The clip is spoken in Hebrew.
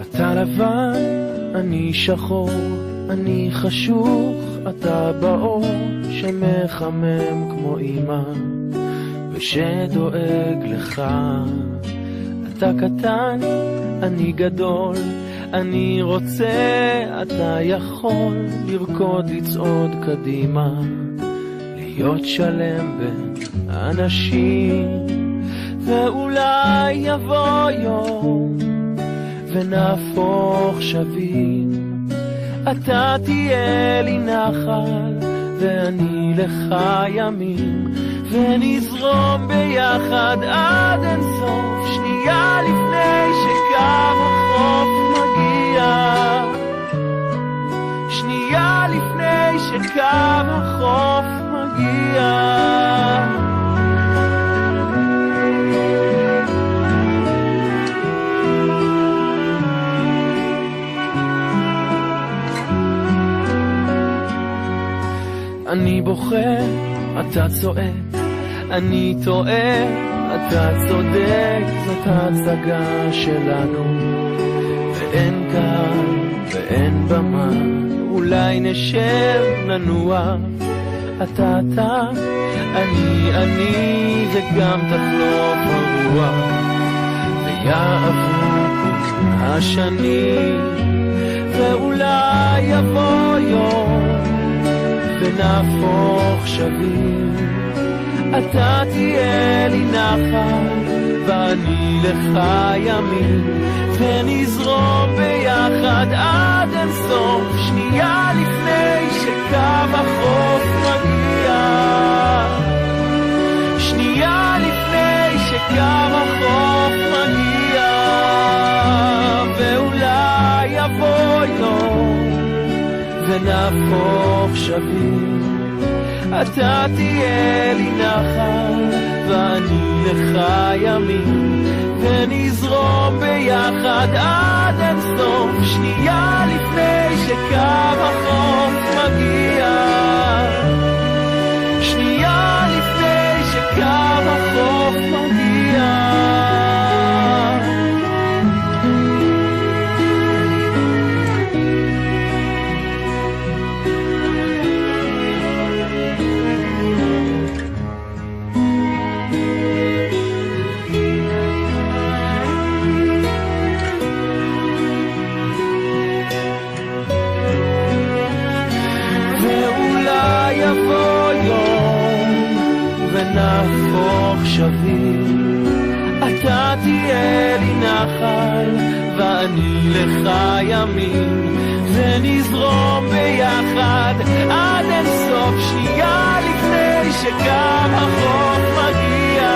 אתה לבן, אני שחור, אני חשוך, אתה באור שמחמם כמו אמא ושדואג לך. אתה קטן, אני גדול, אני רוצה, אתה יכול לרקוד, לצעוד קדימה, להיות שלם בין אנשים. ואולי יבוא יום ונהפוך שווים, אתה תהיה לי נחל ואני לך ימים, ונזרום ביחד עד אין סוף, שנייה לפני שקו החוף מגיע, שנייה לפני שקו החוף מגיע. אני בוכה, אתה צועק, אני טועה, אתה צודק, זאת ההצגה שלנו, ואין קהל ואין במה, אולי נשב ננוע, אתה, אני, וגם תחלוף הרוח, ויעברו השנים, ואולי יבוא יום ונהפוך שווים, אתה תהיה לי נחל ואני לך ימים, ונזרום ביחד עד אין סוף, שנייה לפני שקו החוף מגיע, שנייה לפני שקו החוף מגיע. ואולי יבוא יום ונהפוך שווים, אתה תהיה לי נחל ואני לך ימים, ונזרום ביחד עד אין סוף, שנייה לפני שקו החוף מגיע, שנייה לפני שקו החוף מגיע. יבוא יום ונהפוך שווים, אתה תהיה לי נחל ואני לך ימים, ונזרום ביחד עד אין סוף, שנייה לפני שקו החוף מגיע,